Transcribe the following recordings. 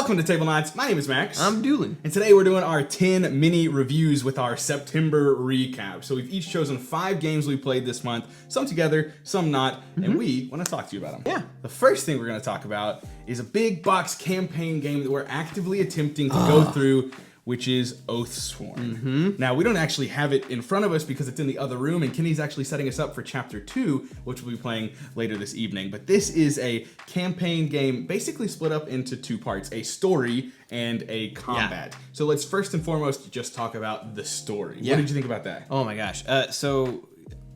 Welcome to Tablenauts. My name is Max. I'm DUNE. And today we're doing our 10 mini reviews with our September recap. So we've each chosen 5 games we played this month, some together, some not, and we want to talk to you about them. Yeah. The first thing we're going to talk about is a big box campaign game that we're actively attempting to go through, which is Oathsworn. Now, we don't actually have it in front of us because it's in the other room, and Kenny's actually setting us up for Chapter 2, which we'll be playing later this evening. But this is a campaign game basically split up into 2 parts, a story and a combat. Yeah. So let's first and foremost just talk about the story. Yeah. What did you think about that? Oh my gosh. So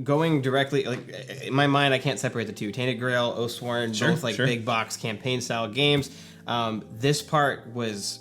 going directly, like in my mind, I can't separate the two. Tainted Grail, Oathsworn, both like big box campaign style games. This part was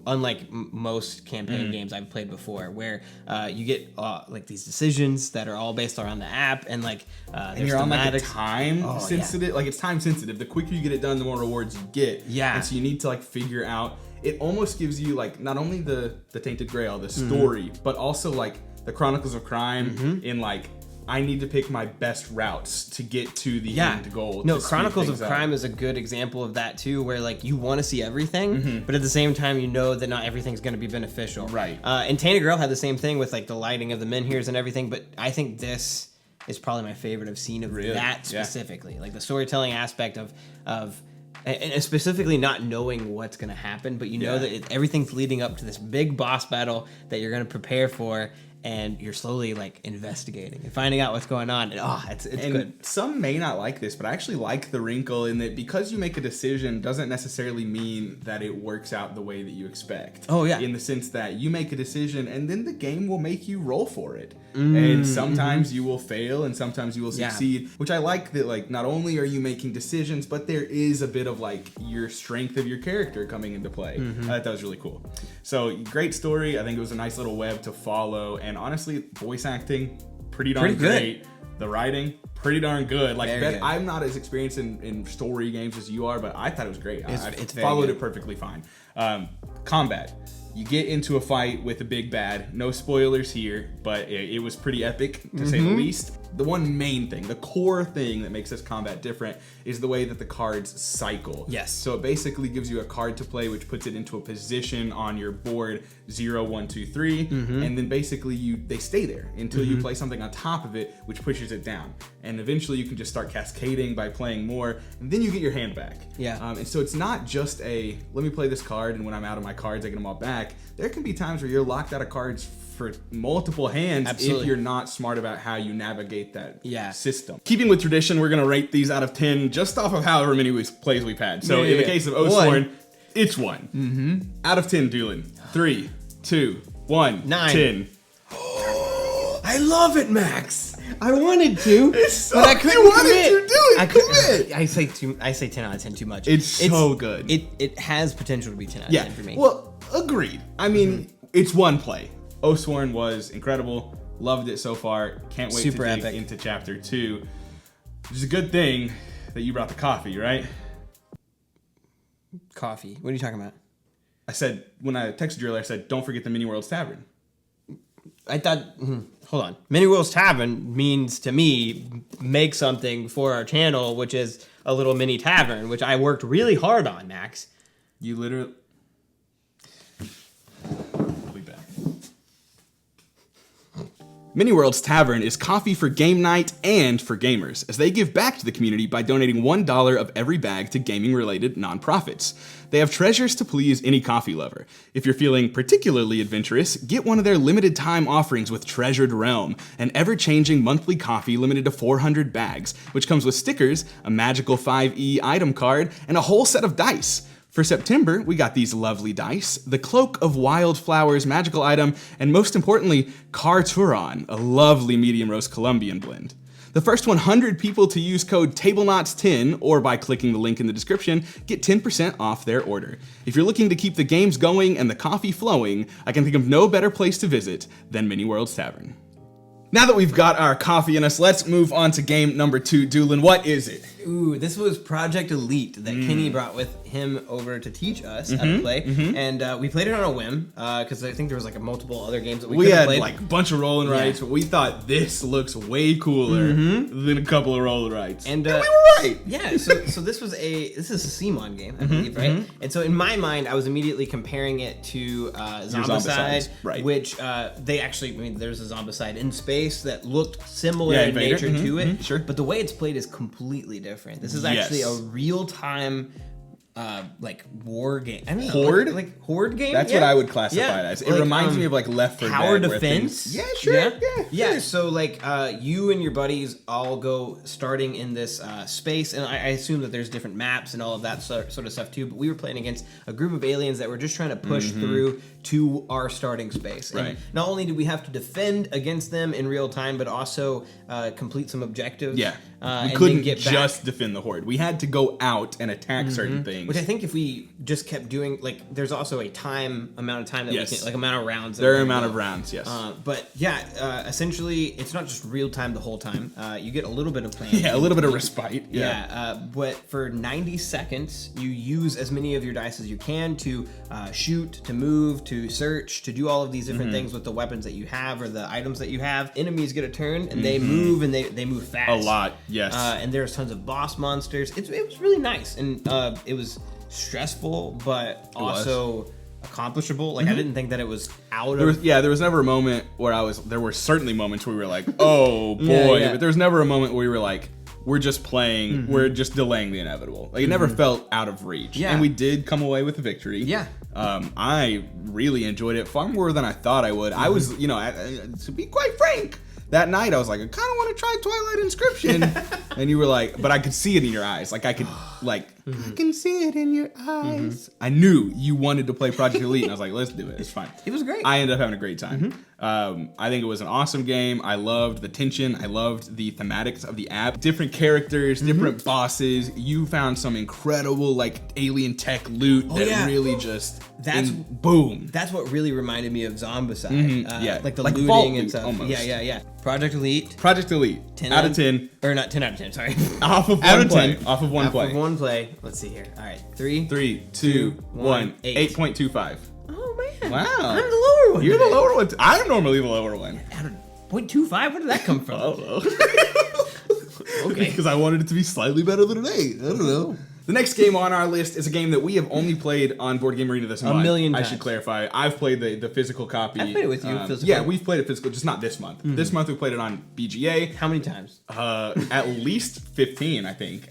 unlike most campaign games I've played before, where you get like these decisions that are all based around the app, and like and you're on like a time sensitive, like it's time sensitive. The quicker you get it done, the more rewards you get. Yeah, and so you need to like figure out. It almost gives you like not only the Tainted Grail, the story, but also like the Chronicles of Crime in like, I need to pick my best routes to get to the end goal. No, Chronicles of Crime is a good example of that too, where like you want to see everything, but at the same time you know that not everything's going to be beneficial. Right. And Tainted Grail had the same thing with like the lighting of the menhirs and everything, but I think this is probably my favorite I've seen of that specifically. Like the storytelling aspect of and specifically not knowing what's going to happen, but you know that everything's leading up to this big boss battle that you're going to prepare for, and you're slowly like investigating and finding out what's going on, and it's good. Some may not like this, but I actually like the wrinkle in that because you make a decision doesn't necessarily mean that it works out the way that you expect. Oh yeah. In the sense that you make a decision and then the game will make you roll for it. And sometimes you will fail and sometimes you will succeed, which I like that like not only are you making decisions, but there is a bit of like your strength of your character coming into play. I thought that was really cool. So great story. I think it was a nice little web to follow, and honestly, voice acting pretty darn great. The writing pretty darn good. Like I'm not as experienced in story games as you are, but I thought it was great. I followed it perfectly fine. Combat. You get into a fight with a big bad. No spoilers here, but it was pretty epic, to say the least. The one main thing, the core thing that makes this combat different is the way that the cards cycle. Yes. So it basically gives you a card to play, which puts it into a position on your board 0, 1, 2, 3, and then basically they stay there until you play something on top of it, which pushes it down. And eventually you can just start cascading by playing more, and then you get your hand back. Yeah. And so it's not just a, let me play this card, and when I'm out of my cards, I get them all back. There can be times where you're locked out of cards for multiple hands if you're not smart about how you navigate that system. Keeping with tradition, we're going to rate these out of 10 just off of however many plays we've had. So in the case of Oathsworn, it's 1. Out of 10, Doolin. 3, 2, 1, 9. 10. I love it, Max. I wanted to, but I couldn't commit. I say 10 out of 10 too much. It's so good. It has potential to be 10 out of 10 for me. Well, agreed. I mean, it's one play. Oathsworn was incredible. Loved it so far. Can't wait to dig into Chapter 2. Which is a good thing that you brought the coffee, right? Coffee? What are you talking about? I said, when I texted you earlier, I said, don't forget the Mini Worlds Tavern. I thought, hold on. Mini Worlds Tavern means to me, make something for our channel, which is a little mini tavern, which I worked really hard on, Max. You literally... Mini Worlds Tavern is coffee for game night and for gamers, as they give back to the community by donating $1 of every bag to gaming-related nonprofits. They have treasures to please any coffee lover. If you're feeling particularly adventurous, get one of their limited time offerings with Treasured Realm, an ever-changing monthly coffee limited to 400 bags, which comes with stickers, a magical 5e item card, and a whole set of dice. For September, we got these lovely dice, the Cloak of Wildflowers magical item, and most importantly, Carturon, a lovely medium roast Colombian blend. The first 100 people to use code Tablenauts10 or by clicking the link in the description get 10% off their order. If you're looking to keep the games going and the coffee flowing, I can think of no better place to visit than Mini Worlds Tavern. Now that we've got our coffee in us, let's move on to game number 2. Doolin, what is it? Ooh, this was Project Elite that Kenny brought with him over to teach us how to play, and we played it on a whim because I think there was like multiple other games that we had played. Like a bunch of roll and writes, but we thought this looks way cooler than a couple of roll and writes, and we were right. Yeah, so this is a CMON game, I believe, right? And so in my mind, I was immediately comparing it to Zombicide, right? Which they actually, I mean, there's a Zombicide in space that looked similar in nature to it, sure. But the way it's played is completely different. This is actually a real-time like war game. I don't know, Horde? like Horde game? That's what I would classify it as. It reminds me of like Left 4 Dead. Tower defense? Yeah, sure. Yeah. So like you and your buddies all go starting in this space, and I assume that there's different maps and all of that sort of stuff too, but we were playing against a group of aliens that were just trying to push through to our starting space. Right. And not only did we have to defend against them in real time, but also complete some objectives. Yeah. We and couldn't then just defend the Horde. We had to go out and attack certain things. Which I think if we just kept doing, like, there's also a amount of time that we can, like, amount of rounds. There are amount of rounds, yes. But yeah, essentially, it's not just real time the whole time. You get a little bit of playing. Yeah, a little bit of respite. But for 90 seconds, you use as many of your dice as you can to shoot, to move, to search, to do all of these different things with the weapons that you have or the items that you have. Enemies get a turn, and they move, and they move fast. A lot, yes. And there's tons of boss monsters. It was really nice, and it was stressful, but also accomplishable. Like I didn't think that it was there was never a moment where there were certainly moments where we were like, oh boy, but there was never a moment where we were like, we're just playing, we're just delaying the inevitable. Like it never felt out of reach. Yeah. And we did come away with a victory. Yeah. I really enjoyed it far more than I thought I would. I was, to be quite frank, that night I was like, I kind of want to try Twilight Inscription. And you were like, but I could see it in your eyes. Like I could, I can see it in your eyes. I knew you wanted to play Project Elite, and I was like, let's do it. It's fine. It was great. I ended up having a great time. I think it was an awesome game. I loved the tension. I loved the thematics of the app. Different characters, different bosses. You found some incredible like alien tech loot that really just boom. That's what really reminded me of Zombicide. Like the looting and stuff. Almost. Yeah. Project Elite. 10 out of 10. Or not 10 out of 10, sorry. Off of one play. Off of one play. Off of one play. Let's see here. All right. 3, 2, 1. 8.25. Oh, man. Wow. I'm the lower one. You're the lower one. I'm normally the lower one. Out of 0.25? Where did that come from? Okay. Because I wanted it to be slightly better than an 8. I don't know. The next game on our list is a game that we have only played on Board Game Arena this month. A million times. I should clarify. I've played the physical copy. I played it with you, physical. Yeah, we've played it physical, just not this month. This month we played it on BGA. How many times? At least 15, I think.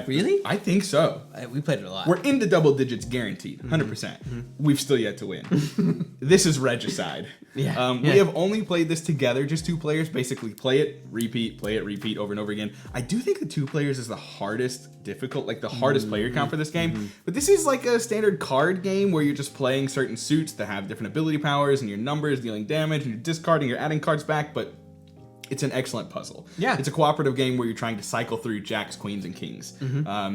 Really? I think so. We played it a lot. We're into double digits guaranteed, 100%. We've still yet to win. This is Regicide. We have only played this together, just 2 players. Basically, play it, repeat over and over again. I do think the 2 players is the hardest player count for this game. But this is like a standard card game where you're just playing certain suits that have different ability powers and your numbers dealing damage and you're discarding, you're adding cards back, but it's an excellent puzzle. Yeah. It's a cooperative game where you're trying to cycle through jacks, queens, and kings.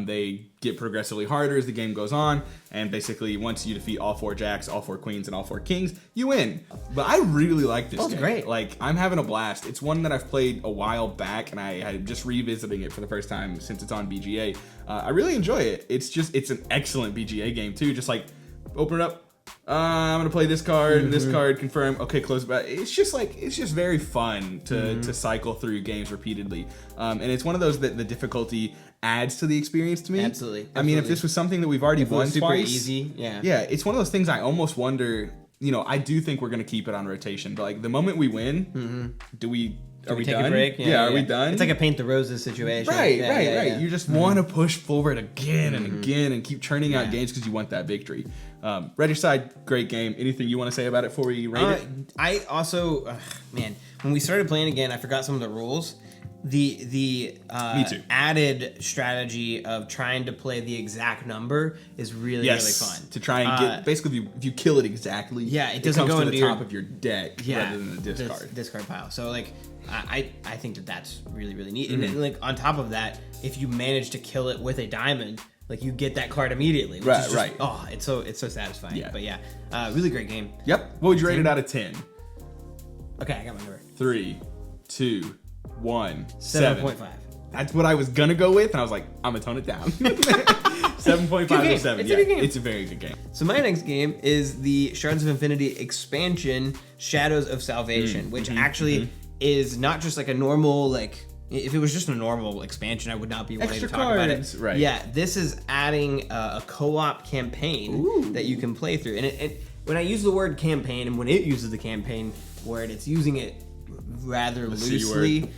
They get progressively harder as the game goes on, and basically once you defeat all 4 jacks, all 4 queens, and all 4 kings, you win. But I really like this game. It's great. Like, I'm having a blast. It's one that I've played a while back, and I'm just revisiting it for the first time since it's on BGA. I really enjoy it. It's an excellent BGA game, too. Just like, open it up. I'm gonna play this card, this card, confirm. Okay, close it back. It's just very fun to cycle through games repeatedly, and it's one of those that the difficulty adds to the experience to me. Absolutely. I mean, if this was something that we've already won super twice, easy. Yeah. It's one of those things I almost wonder. I do think we're gonna keep it on rotation, but like the moment we win, are we take done? A break? Yeah, are we done? It's like a paint the roses situation. Right. You just want to push forward again and again and keep churning out games because you want that victory. Regicide, great game. Anything you want to say about it before we rate it? I also, when we started playing again, I forgot some of the rules. The added strategy of trying to play the exact number is really fun. To try and get basically if you kill it exactly, it doesn't go to into the top of your deck rather than the discard pile. So like I think that's really, really neat. And like on top of that, if you manage to kill it with a diamond, like you get that card immediately. Which is just, oh, it's so satisfying. Yeah. But really great game. Yep. What would you rate it out of 10? Okay, I got my number. 3, 2, 1, 7.5. That's what I was gonna go with, and I was like, I'm gonna tone it down. 7.5 to 7. It's a good game. It's a very good game. So my next game is the Shards of Infinity expansion, Shadows of Salvation, which actually is not just like a normal, like, if it was just a normal expansion, I would not be wanting to talk about it. Right. Yeah, this is adding a co-op campaign that you can play through. And when I use the word campaign, and when it uses the campaign word, it's using it rather loosely.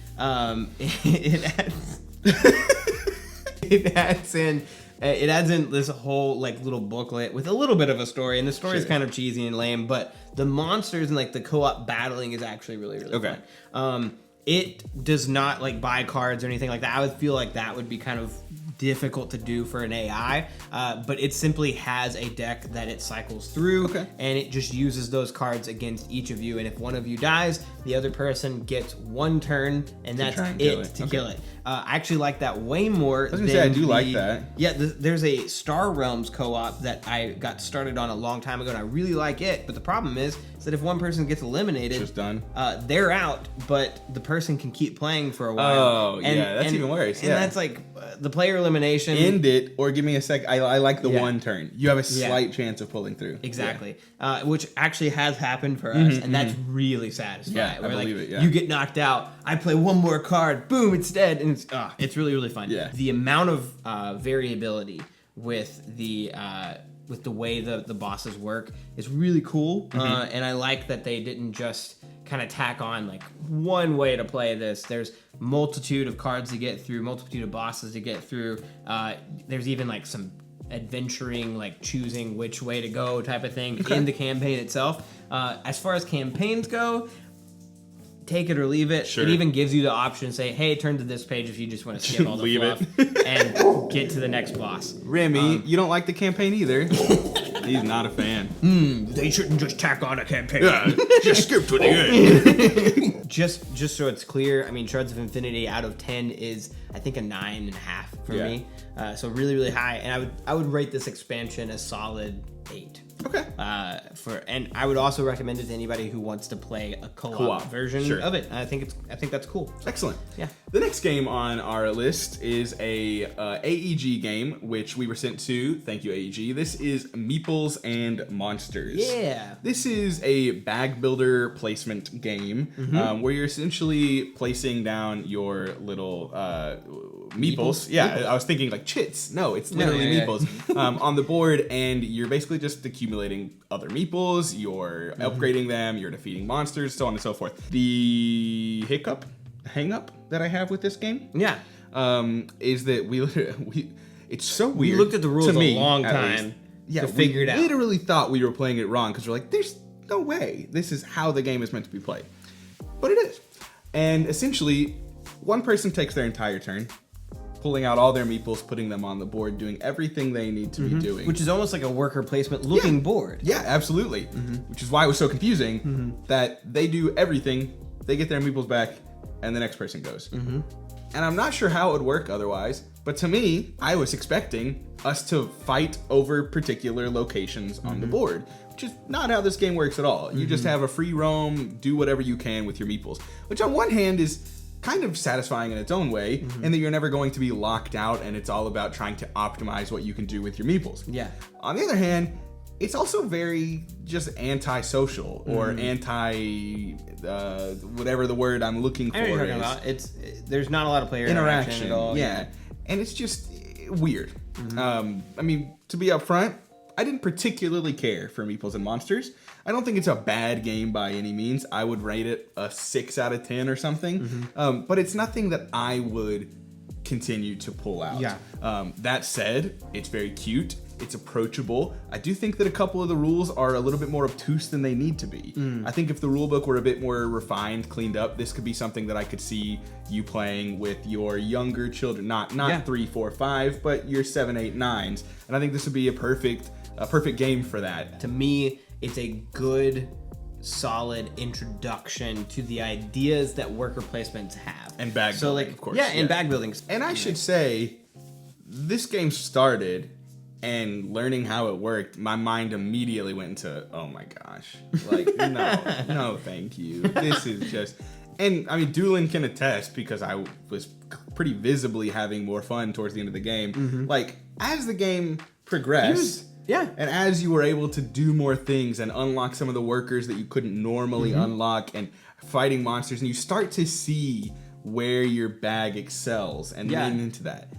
It adds in this whole like little booklet with a little bit of a story, and the story is kind of cheesy and lame, but the monsters and like the co-op battling is actually really fun. It does not like buy cards or anything like that. I would feel like that would be kind of difficult to do for an AI, but it simply has a deck that it cycles through, and it just uses those cards against each of you, and if one of you dies, the other person gets one turn, and that's it to kill it. I actually like that way more. I was gonna say, I do like that. Yeah, there's a Star Realms co-op that I got started on a long time ago, and I really like it, but the problem is that if one person gets eliminated, it's just done. They're out, but the person can keep playing for a while. Oh, that's even worse. And that's like the player elimination. End it, or give me a sec. I like the one turn. You have a slight chance of pulling through. Exactly. Which actually has happened for us, and that's really satisfying. Yeah, I believe it. Yeah. You get knocked out, I play one more card, boom, it's dead, and it's really, really fun. Yeah. The amount of variability with the way the bosses work is really cool, and I like that they didn't just kind of tack on like one way to play this. There's multitude of cards to get through, multitude of bosses to get through. There's even like some adventuring, like choosing which way to go type of thing in the campaign itself. As far as campaigns go, take it or leave it. Sure. It even gives you the option to say, hey, turn to this page if you just want to skip all the fluff and get to the next boss. Remy, you don't like the campaign either. He's not a fan. They shouldn't just tack on a campaign. Yeah, just skip to the end. Just so it's clear, I mean, Shards of Infinity out of 10 is, I think, a 9.5 for me. So really, really high. And I would rate this expansion a solid 8. Okay. And I would also recommend it to anybody who wants to play a co-op version of it. I think that's cool. Excellent. Yeah. The next game on our list is a AEG game, which we were sent to. Thank you, AEG. This is Meepies and Monsters. Yeah. This is a bag builder placement game where you're essentially placing down your little meeples. Yeah, meeples. I was thinking like chits. No, it's literally meeples on the board, and you're basically just accumulating other meeples, you're upgrading them, you're defeating monsters, so on and so forth. The hang up that I have with this game is that it's so weird. We looked at the rules a long time to figure it out. We literally thought we were playing it wrong because we're like, there's no way this is how the game is meant to be played. But it is. And essentially, one person takes their entire turn, pulling out all their meeples, putting them on the board, doing everything they need to be doing. Which is almost like a worker placement looking board. Yeah, absolutely. Which is why it was so confusing that they do everything, they get their meeples back, and the next person goes. And I'm not sure how it would work otherwise, but to me, I was expecting us to fight over particular locations on the board, which is not how this game works at all. You just have a free roam, do whatever you can with your meeples, which on one hand is kind of satisfying in its own way, in that you're never going to be locked out, and it's all about trying to optimize what you can do with your meeples. Yeah. On the other hand, it's also very just anti-social or anti whatever the word I'm looking for is. There's not a lot of player interaction at all. Yeah. And it's just weird. I mean, to be upfront, I didn't particularly care for Meepies and Monsters. I don't think it's a bad game by any means. I would rate it a 6 out of 10 or something. But it's nothing that I would continue to pull out. Yeah. That said, it's very cute. It's approachable. I do think that a couple of the rules are a little bit more obtuse than they need to be. I think if the rulebook were a bit more refined, cleaned up, this could be something that I could see you playing with your younger children. Not 3, 4, 5, but your 7, 8, 9s. And I think this would be a perfect game for that. To me, it's a good, solid introduction to the ideas that worker placements have. And bag building, of course. Yeah, and bag buildings. And I should say, this game started, and learning how it worked, my mind immediately went into, oh my gosh. Like, no, thank you. This is just... And I mean, Doolin can attest because I was pretty visibly having more fun towards the end of the game. Like, as the game progressed, and as you were able to do more things and unlock some of the workers that you couldn't normally unlock and fighting monsters, and you start to see where your bag excels and lean into that,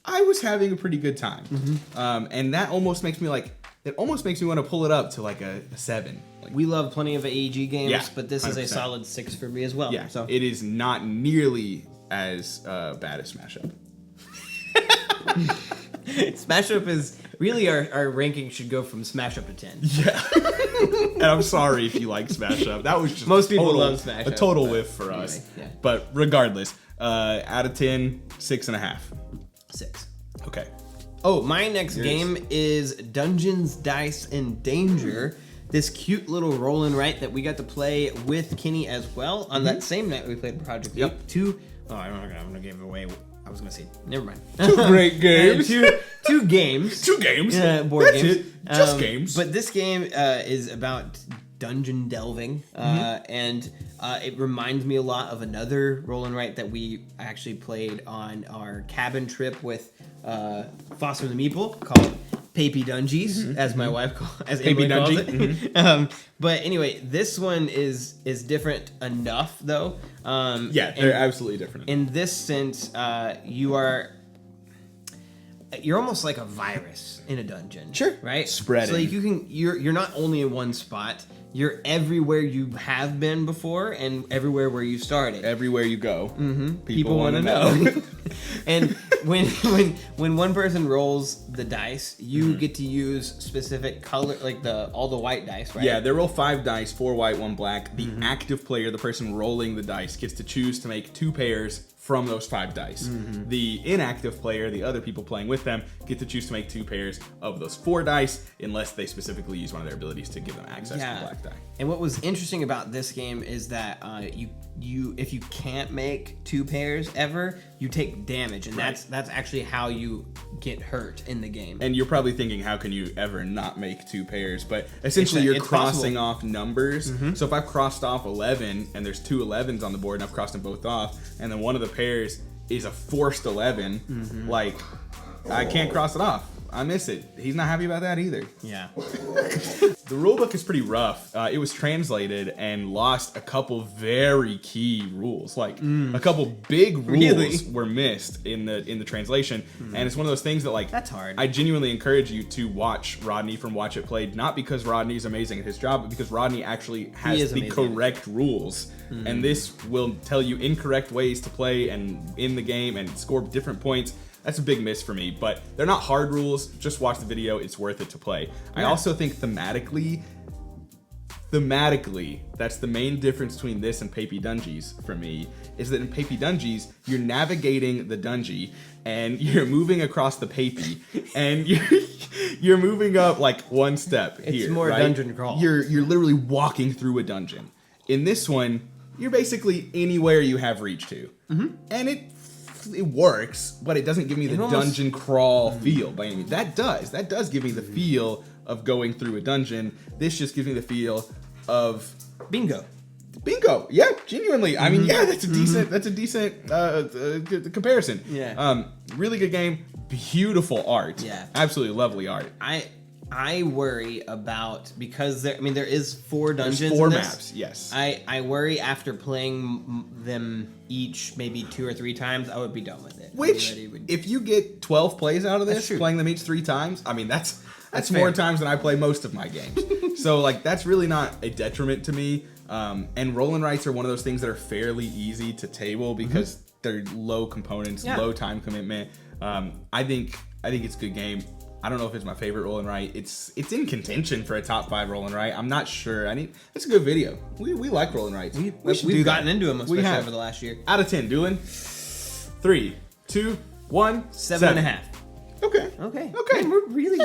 I was having a pretty good time. And that almost makes me like, it almost makes me want to pull it up to like a 7. Like, we love plenty of AEG games, but this 100%. is a solid 6 for me as well. Yeah, so it is not nearly as bad as Smash Up. Smash Up is really our ranking should go from Smash Up to 10. Yeah. And I'm sorry if you like Smash Up. That was just most people love Smash Up. A total whiff for us. Anyway, But regardless, out of 10, 6.5. 6. Okay. Oh, my next game is Dungeons, Dice, and Danger. This cute little roll and write that we got to play with Kenny as well on that same night we played Project Leap 2. Oh, I'm gonna give it away. I was gonna say, never mind. 2 great games. two games. 2 games. Board That's games. it. Just games. But this game is about dungeon delving, and it reminds me a lot of another roll and write that we actually played on our cabin trip with Foster the Meeple called Papy Dungeons, as my wife as Emily calls it. But anyway, this one is different enough though. They're absolutely different. In this sense, you're almost like a virus in a dungeon. Sure. Right? Spreading. So like you're not only in one spot, you're everywhere you have been before and everywhere where you started. Everywhere you go, people want to know. And when one person rolls the dice, you get to use specific color, like all the white dice, right? Yeah, they roll 5 dice, 4 white, 1 black. The active player, the person rolling the dice, gets to choose to make 2 pairs from those 5 dice. The inactive player, the other people playing with them, get to choose to make 2 pairs of those 4 dice, unless they specifically use one of their abilities to give them access to the black die. And what was interesting about this game is that you if you can't make 2 pairs ever, you take damage, and that's actually how you get hurt in the game. And you're probably thinking, how can you ever not make 2 pairs? But essentially, you're crossing off numbers. So if I've crossed off 11, and there's 2 11s on the board, and I've crossed them both off, and then one of the pairs is a forced 11, like, I can't cross it off. I miss it. He's not happy about that either. Yeah. The rulebook is pretty rough. It was translated and lost a couple very key rules. Like a couple big rules were missed in the translation, and it's one of those things that, like, that's hard. I genuinely encourage you to watch Rodney from Watch It Played, not because Rodney's amazing at his job, but because Rodney actually has the correct rules, and this will tell you incorrect ways to play and in the game and score different points. That's a big miss for me, but they're not hard rules. Just watch the video. It's worth it to play. Yeah. I also think thematically, that's the main difference between this and Papy Dungeons for me, is that in Papy Dungeons, you're navigating the dungeon and you're moving across the papy and you're moving up like 1 step here. It's more dungeon crawl. You're literally walking through a dungeon. In this one, you're basically anywhere you have reach to. And it works, but it doesn't give me the dungeon crawl feel by any means. That does give me the feel of going through a dungeon. This just gives me the feel of bingo. Yeah, genuinely. I mean, yeah, that's a decent comparison. Yeah. Really good game. Beautiful art. Yeah. Absolutely lovely art. I worry about, because there is 4 dungeons. There's 4 maps, yes. I worry after playing them each maybe 2 or 3 times, I would be done with it. Which, if you get 12 plays out of this, playing them each 3 times, I mean, that's more times than I play most of my games. So, like, that's really not a detriment to me. And roll and writes are one of those things that are fairly easy to table because they're low components, low time commitment. I think it's a good game. I don't know if it's my favorite roll and write. It's in contention for a top 5 roll and write. I'm not sure. It's a good video. We like roll and writes. We've gotten into them, especially over the last year. Out of 10, Doolin. 3, 2, 1. 7.5. Okay. Man, we're really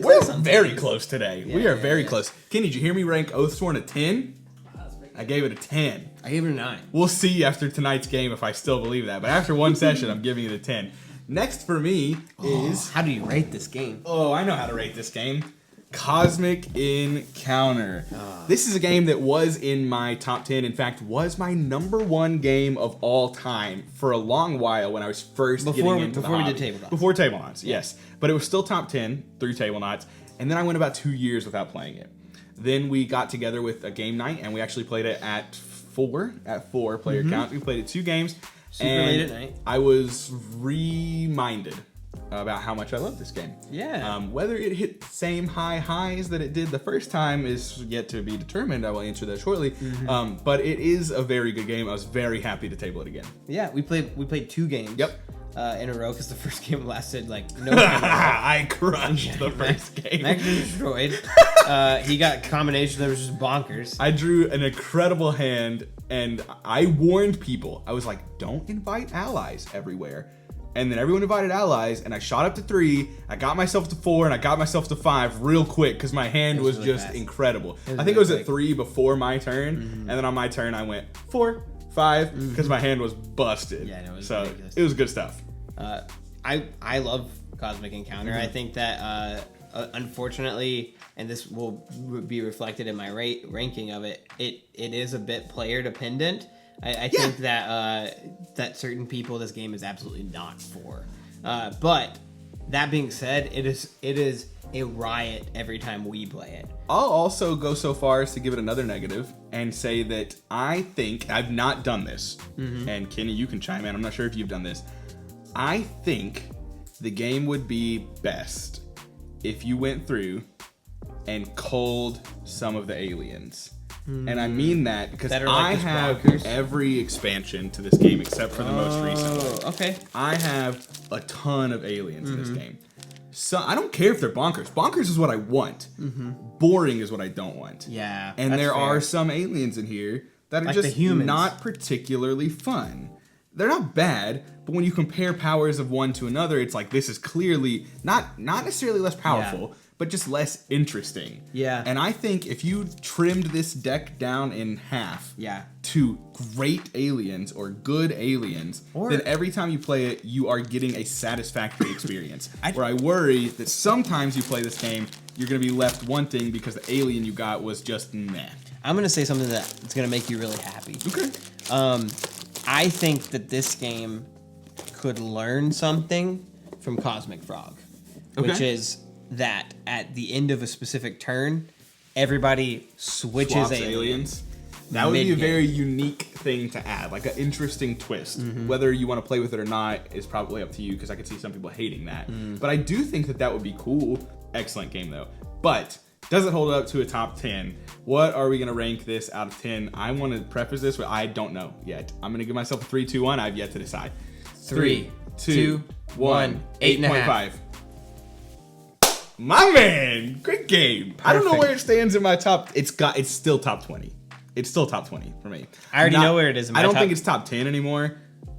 close. We're very close today. We are very close. Kenny, did you hear me rank Oathsworn a 10? I gave it a 10. I gave it a 9. We'll see after tonight's game if I still believe that. But after one session, I'm giving it a 10. Next for me is... How do you rate this game? Oh, I know how to rate this game. Cosmic Encounter. This is a game that was in my top 10. In fact, was my #1 game of all time for a long while when I was first getting into the hobby. Before we did Tablenauts. Before Tablenauts, yes. But it was still top 10 through Tablenauts. And then I went about 2 years without playing it. Then we got together with a game night and we actually played it at 4 player count. We played it 2 games. Super late at night. I was reminded about how much I love this game. Yeah. Whether it hit the same high highs that it did the first time is yet to be determined. I will answer that shortly. But it is a very good game. I was very happy to table it again. Yeah, we played 2 games. Yep. In a row because the first game lasted like no time. I crushed the first game. Max destroyed. He got combination that was just bonkers. I drew an incredible hand and I warned people. I was like, don't invite allies everywhere. And then everyone invited allies, and I shot up to 3. I got myself to 4, and I got myself to 5 real quick because my hand was really just fast. Incredible. I think it was at 3 before my turn, and then on my turn I went 4, 5 because my hand was busted. Yeah, it was ridiculous. It was good stuff. I love Cosmic Encounter. I think that unfortunately, and this will be reflected in my ranking of it, it is a bit player dependent. I think that certain people this game is absolutely not for. But that being said, it is a riot every time we play it. I'll also go so far as to give it another negative and say that I think I've not done this. And Kenny, you can chime in. I'm not sure if you've done this. I think the game would be best if you went through and culled some of the aliens. And I mean that because I have every expansion to this game except for the most recent one. Okay. I have a ton of aliens in this game. So I don't care if they're bonkers. Bonkers is what I want. Boring is what I don't want. Yeah. And there are some aliens in here that are like just not particularly fun. They're not bad, but when you compare powers of one to another, it's like this is clearly not necessarily less powerful, but just less interesting. Yeah. And I think if you trimmed this deck down in half to great aliens or good aliens, then every time you play it, you are getting a satisfactory experience. Where I worry that sometimes you play this game, you're going to be left wanting because the alien you got was just meh. I'm going to say something that's going to make you really happy. Okay. I think that this game could learn something from Cosmic Frog, which is that at the end of a specific turn, everybody switches aliens. That would be a very unique thing to add, like an interesting twist. Whether you want to play with it or not is probably up to you, because I could see some people hating that. But I do think that would be cool. Excellent game, though. But does it hold up to a top 10? What are we going to rank this out of 10? I want to preface this with I don't know yet. I'm going to give myself a 3, 2, 1. I've yet to decide. 3, 2, 1, 8.5. My man, great game. Perfect. I don't know where it stands in my top. It's still top 20. It's still top 20 for me. I already know where it is in my top. I don't think it's top 10 anymore,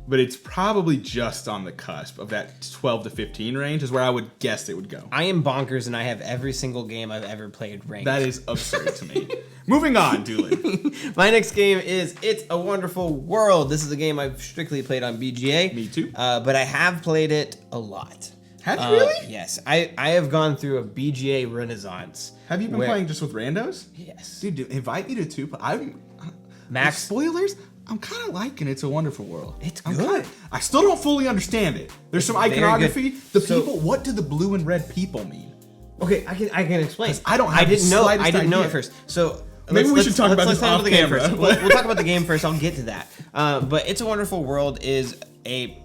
but it's probably just on the cusp of that 12 to 15 range is where I would guess it would go. I am bonkers and I have every single game I've ever played ranked. That is absurd to me. Moving on, Doolin. My next game is It's a Wonderful World. This is a game I've strictly played on BGA. Me too. But I have played it a lot. Have you really? Yes. I have gone through a BGA renaissance. Have you been playing just with randos? Yes. Dude, invite me to 2. Max. Spoilers? I'm kind of liking It's a Wonderful World. It's good. I still don't fully understand it. There's some iconography. The people, what do the blue and red people mean? Okay, I can explain. I didn't know at first. So maybe we should talk about this off camera. We'll talk about the game first. I'll get to that. But It's a Wonderful World is a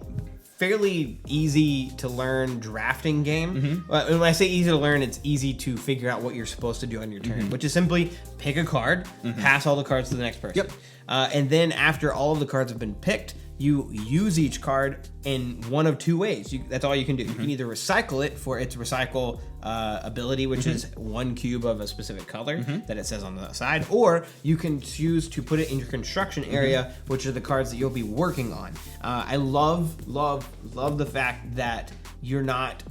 fairly easy to learn drafting game. When I say easy to learn, it's easy to figure out what you're supposed to do on your turn, which is simply pick a card, pass all the cards to the next person. And then after all of the cards have been picked, you use each card in one of 2 ways. That's all you can do. You can either recycle it for its recycle ability, which is 1 cube of a specific color that it says on the side, or you can choose to put it in your construction area, which are the cards that you'll be working on. I love the fact that you're not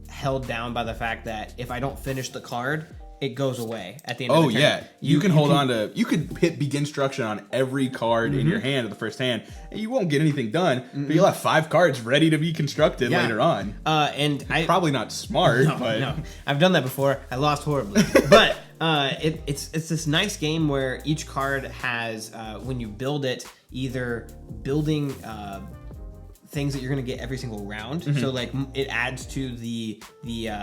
held down by the fact that if I don't finish the card, it goes away at the end of the turn. Yeah. You can hold on to, you could hit begin construction on every card in your hand at the first hand, and you won't get anything done, but you'll have 5 cards ready to be constructed later on. And Probably not smart, but. No. I've done that before. I lost horribly. But it's this nice game where each card has, when you build it, either building things that you're going to get every single round. So like it adds to the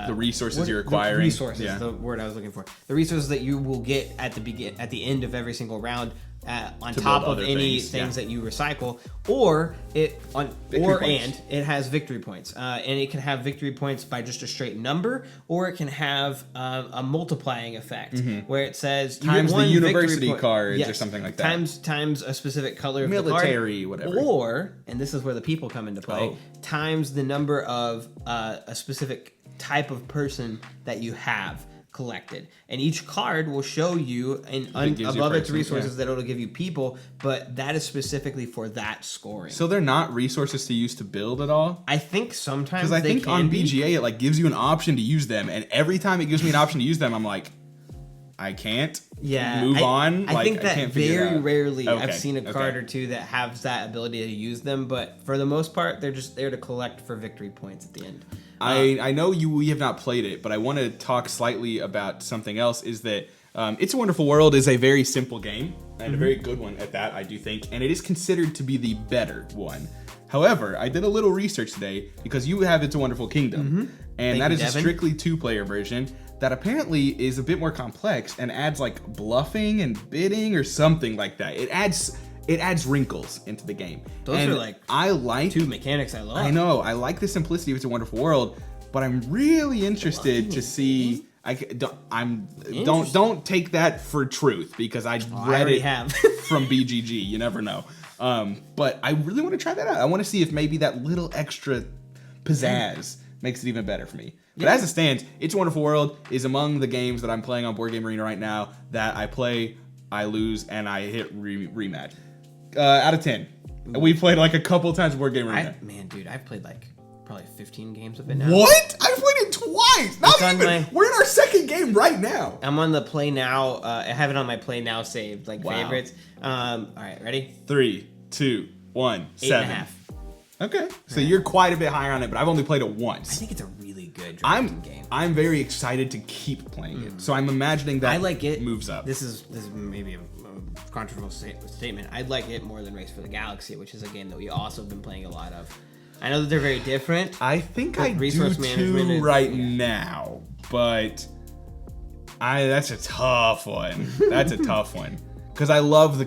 resources you're acquiring. Resources, the word I was looking for. The resources that you will get at the end of every single round. On top of any things that you recycle, it has victory points, and it can have victory points by just a straight number, or it can have a multiplying effect where it says you times get one the university victory cards or something like that. Times a specific color of military, the card, whatever. Or, and this is where the people come into play, times the number of a specific type of person that you have collected, and each card will show you above its resources that it'll give you people, but that is specifically for that scoring. So they're not resources to use to build at all? I think sometimes because I think on BGA it like gives you an option to use them, and every time it gives me an option to use them, I'm like, I can't move on. I think that very rarely I've seen a card or two that has that ability to use them, but for the most part, they're just there to collect for victory points at the end. I know we have not played it, but I want to talk slightly about something else. Is that It's a Wonderful World is a very simple game, and a very good one at that, I do think, and it is considered to be the better one. However, I did a little research today because you have It's a Wonderful Kingdom, and that is a strictly 2-player version that apparently is a bit more complex and adds like bluffing and bidding or something like that. It adds wrinkles into the game. Those are like I like 2 mechanics I love. I know. I like the simplicity of It's a Wonderful World, but I'm really interested to see. Don't take that for truth because I read it from BGG. You never know. But I really want to try that out. I want to see if maybe that little extra pizzazz makes it even better for me. But as it stands, It's a Wonderful World is among the games that I'm playing on Board Game Arena right now that I play, I lose, and I hit rematch. Out of 10. We've played like a couple times Board Game Arena. Dude, I've played like probably 15 games of it now. What? I've played it twice. Not even. We're in our second game right now. I'm on the Play Now. I have it on my Play Now saved, favorites. All right, ready? 3, 2, 1, 7. 8.5. Okay, so you're quite a bit higher on it, but I've only played it once. I think it's a really good drafting game. I'm very excited to keep playing it, so I'm imagining that I like it moves up. This is maybe a controversial statement. I like it more than Race for the Galaxy, which is a game that we also have been playing a lot of. I know that they're very different. I think I do too right now, but that's a tough one. That's a tough one because I love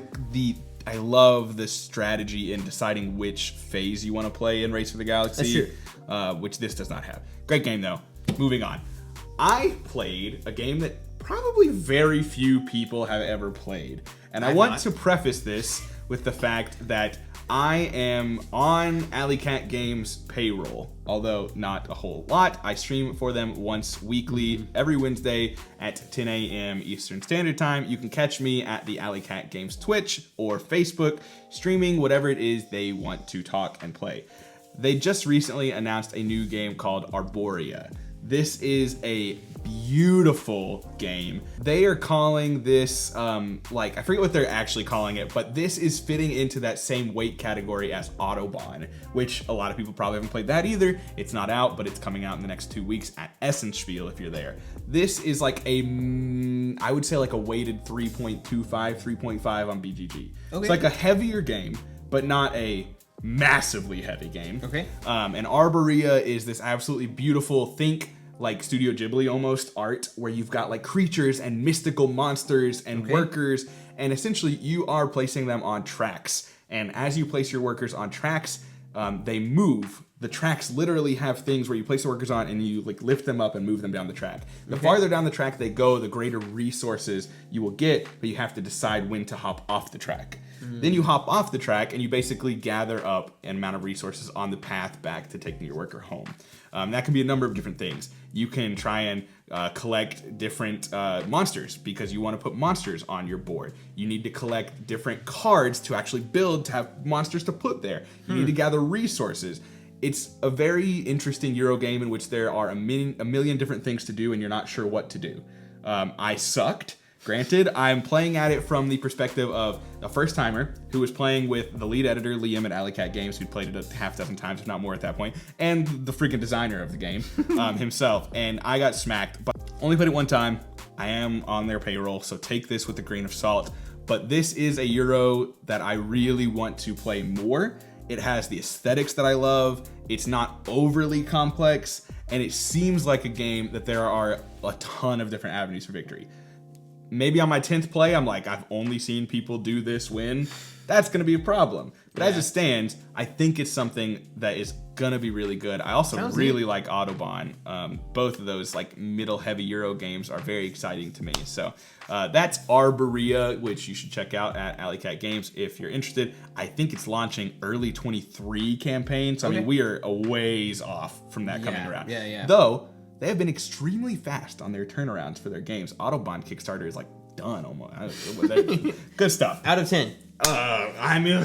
I love the strategy in deciding which phase you want to play in Race for the Galaxy, which this does not have. Great game, though. Moving on. I played a game that probably very few people have ever played. And I want to preface this with the fact that I am on Alley Cat Games payroll, although not a whole lot. I stream for them once weekly, every Wednesday at 10 a.m. Eastern Standard Time. You can catch me at the Alley Cat Games Twitch or Facebook, streaming whatever it is they want to talk and play. They just recently announced a new game called Arborea. This is a beautiful game. They are calling this, I forget what they're actually calling it, but this is fitting into that same weight category as Autobahn, which a lot of people probably haven't played that either. It's not out, but it's coming out in the next 2 weeks at Essenspiel if you're there. This is like I would say like a weighted 3.25, 3.5 on BGG. Okay. It's like a heavier game, but not a massively heavy game. Okay. And Arborea is this absolutely beautiful, think like Studio Ghibli almost art, where you've got like creatures and mystical monsters and workers, and essentially you are placing them on tracks. And as you place your workers on tracks, they move. The tracks literally have things where you place the workers on and you like lift them up and move them down the track. The farther down the track they go, the greater resources you will get, but you have to decide when to hop off the track. Then you hop off the track and you basically gather up an amount of resources on the path back to taking your worker home. That can be a number of different things. You can try and collect different monsters because you want to put monsters on your board. You need to collect different cards to actually build to have monsters to put there. You need to gather resources. It's a very interesting Euro game in which there are a million different things to do and you're not sure what to do. I sucked. Granted, I'm playing at it from the perspective of a first-timer who was playing with the lead editor, Liam at Alley Cat Games, who'd played it a half dozen times, if not more at that point, and the freaking designer of the game himself. And I got smacked, but only played it one time. I am on their payroll, so take this with a grain of salt. But this is a Euro that I really want to play more. It has the aesthetics that I love. It's not overly complex, and it seems like a game that there are a ton of different avenues for victory. Maybe on my 10th play, I'm like, I've only seen people do this win. That's going to be a problem. But as it stands, I think it's something that is going to be really good. I also really like Autobahn. Both of those like middle heavy Euro games are very exciting to me. So that's Arborea, which you should check out at Alley Cat Games if you're interested. I think it's launching early 23 campaign. So I mean, we are a ways off from that coming around. Though, they have been extremely fast on their turnarounds for their games. Autobahn Kickstarter is like done almost. Good stuff. Out of 10. I mean,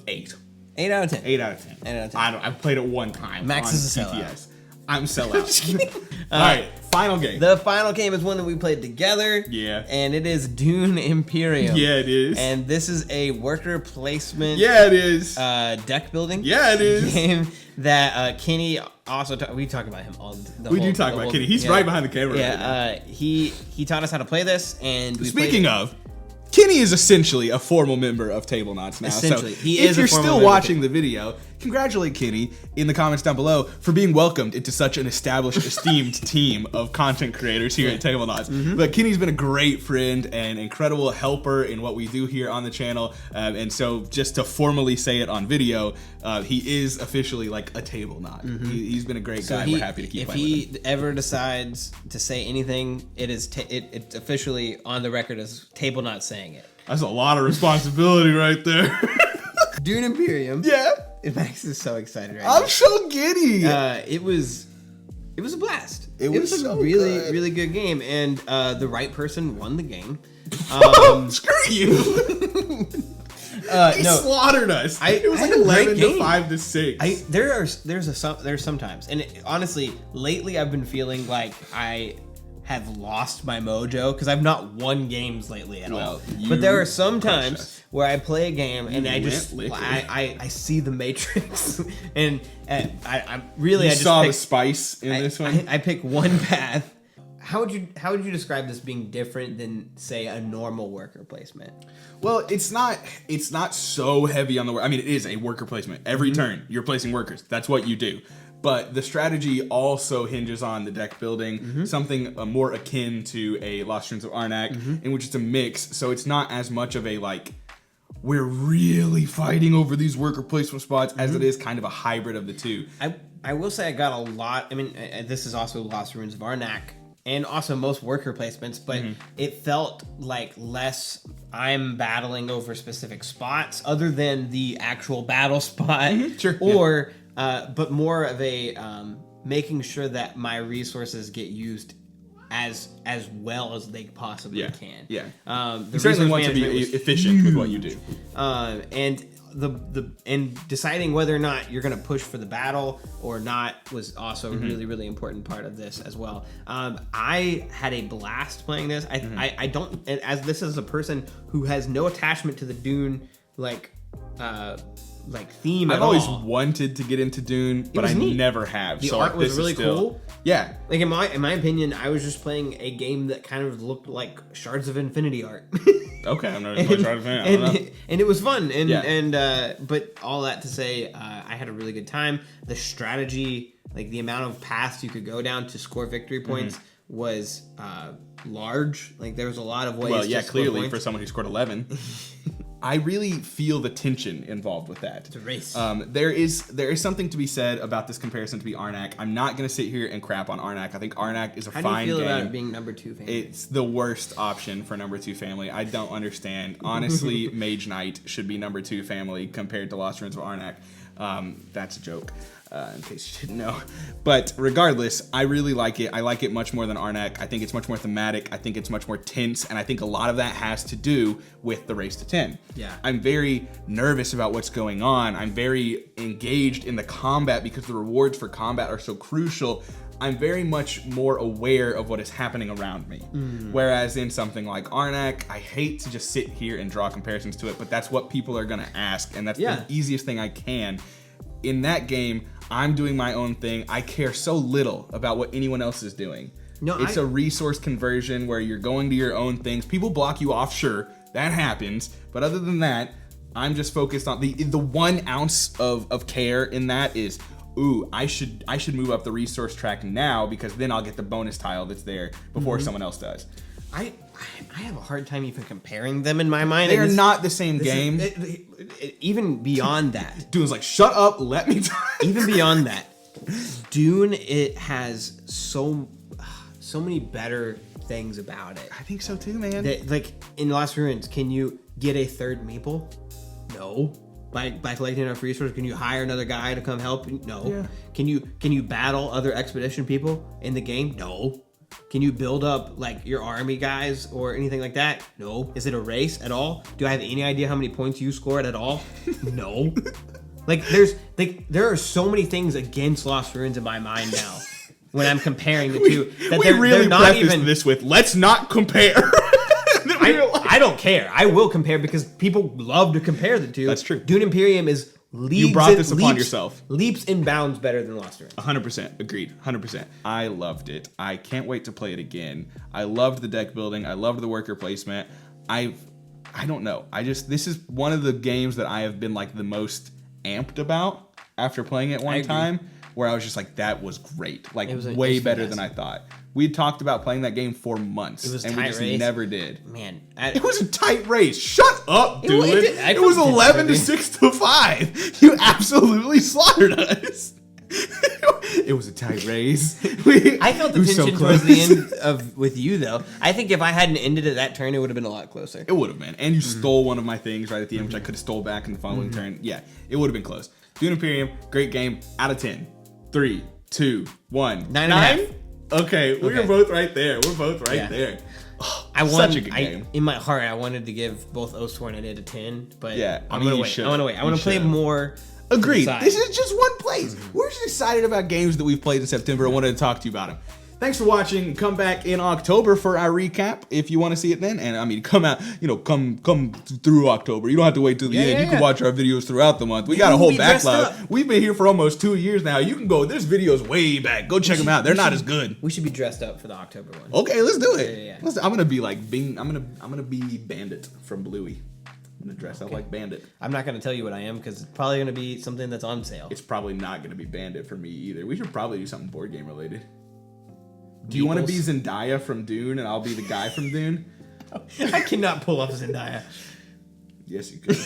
8. 8 out of 10. 8 out of 10. 8 out of 10. I've played it one time. Max is a sellout. TTS. I'm sellout. All right, final game. The final game is one that we played together. Yeah. And it is DUNE Imperium. Yeah, it is. And this is a worker placement. Yeah, it is. Deck building. Yeah, it is. Game that Kenny also we talk about him all the We do talk about Kenny. He's right behind the camera. Yeah. Right he taught us how to play this, and speaking of. Kenny is essentially a formal member of Tablenauts now. Essentially, so he is. If you're still watching the video, congratulate Kenny in the comments down below for being welcomed into such an established, esteemed team of content creators here at Tablenauts. But Kenny's been a great friend and incredible helper in what we do here on the channel. And so, just to formally say it on video, he is officially like a Tablenaut. He's been a great guy. We're happy to keep playing with him. If he ever decides to say anything, it's officially on the record as Tablenaut saying it. That's a lot of responsibility right there. DUNE Imperium. Yeah. Max is so excited right now. I'm so giddy. It was a blast. It was a so really, good. really good game, and the right person won the game. Screw you. He slaughtered us. It was like 11 to 5 to 6. There's sometimes, and honestly, lately I've been feeling like I have lost my mojo because I've not won games lately at all. But there are some times where I play a game and I just I see the Matrix and I saw the spice in this one. I pick one path. How would you describe this being different than, say, a normal worker placement? Well, it's not so heavy on the work. I mean, it is a worker placement. Every turn you're placing workers. That's what you do. But the strategy also hinges on the deck building, something more akin to a Lost Ruins of Arnak, in which it's a mix. So it's not as much of a like, we're really fighting over these worker placement spots as it is kind of a hybrid of the two. I will say I got a lot. I mean, this is also Lost Ruins of Arnak, and also most worker placements, but it felt like less I'm battling over specific spots other than the actual battle spot. But more of a making sure that my resources get used as well as they possibly can. Yeah. You certainly want to be efficient with what you do. And and deciding whether or not you're going to push for the battle or not was also a really, really important part of this as well. I had a blast playing this. I don't, as this is a person who has no attachment to the DUNE theme. I've always wanted to get into DUNE, but I never have. The art was really cool. Yeah. Like in my opinion, I was just playing a game that kind of looked like Shards of Infinity art. Okay, I'm not even Shards of Infinity. And it was fun. But all that to say, I had a really good time. The strategy, like the amount of paths you could go down to score victory points was large. Like there was a lot of ways. Well, yeah, to score clearly points. for someone who scored 11. I really feel the tension involved with that. It's a race. There is something to be said about this comparison to be Arnak. I'm not going to sit here and crap on Arnak. I think Arnak is a fine game. How do you feel about it being number 2 family? It's the worst option for number 2 family. I don't understand. Honestly, Mage Knight should be number 2 family compared to Lost Ruins of Arnak. That's a joke. In case you didn't know. But regardless, I really like it. I like it much more than Arnak. I think it's much more thematic. I think it's much more tense. And I think a lot of that has to do with the race to 10. Yeah. I'm very nervous about what's going on. I'm very engaged in the combat because the rewards for combat are so crucial. I'm very much more aware of what is happening around me. Whereas in something like Arnak, I hate to just sit here and draw comparisons to it, but that's what people are gonna ask, and that's the easiest thing I can. In that game, I'm doing my own thing. I care so little about what anyone else is doing. It's a resource conversion where you're going to your own things. People block you off, sure, that happens. But other than that, I'm just focused on the 1 ounce of care in that is, ooh, I should move up the resource track now because then I'll get the bonus tile that's there before someone else does. I have a hard time even comparing them in my mind. They are not the same game. Even beyond that. Dune's like, shut up, let me talk. Even beyond that, Dune, it has so many better things about it. I think so too, man. Like in Lost Ruins, can you get a third meeple? No. By collecting enough resources, can you hire another guy to come help? No. Yeah. Can you battle other expedition people in the game? No. Can you build up like your army guys or anything like that? No. Is it a race at all? Do I have any idea how many points you scored at all? No. There are so many things against Lost Ruins in my mind now when I'm comparing the two. That we really prefaced this with, let's not compare. I don't care. I will compare because people love to compare the two. That's true. Dune Imperium is you brought this upon yourself. Leaps and bounds better than Lost Ruins. 100%. Agreed. 100%. I loved it. I can't wait to play it again. I loved the deck building. I loved the worker placement. I don't know. This is one of the games that I have been like the most amped about after playing it one time, where I was just like, that was great. Like way better than I thought. We had talked about playing that game for months, and we just never did. Man, it was a tight race. Shut up, dude. It was 11 to 6 to 5. You absolutely slaughtered us. It was a tight race. I felt the tension towards the end with you, though. I think if I hadn't ended at that turn, it would have been a lot closer. It would have been. And you stole one of my things right at the end, which I could have stole back in the following turn. Yeah, it would have been close. Dune Imperium, great game. Out of 10. 3, 2, 1. 9.5. Okay, we're both right there. We're both right there. Such a good game. In my heart, I wanted to give both Oathsworn and it a 10, but yeah, I'm gonna wait. I want to play more. Agreed. This is just one place. We're just excited about games that we've played in September. I wanted to talk to you about them. Thanks for watching. Come back in October for our recap if you want to see it then. And I mean, come out, come through October. You don't have to wait till the end. You can watch our videos throughout the month. We got a whole backlog. We've been here for almost 2 years now. You can go, there's videos way back. Go check them out. They're not as good. We should be dressed up for the October one. Okay, let's do it. Yeah. I'm gonna be like I'm gonna be Bandit from Bluey. I'm gonna dress up like Bandit. I'm not gonna tell you what I am because it's probably gonna be something that's on sale. It's probably not gonna be Bandit for me either. We should probably do something board game related. Do you want to be Zendaya from Dune and I'll be the guy from Dune? I cannot pull off Zendaya. Yes, you could.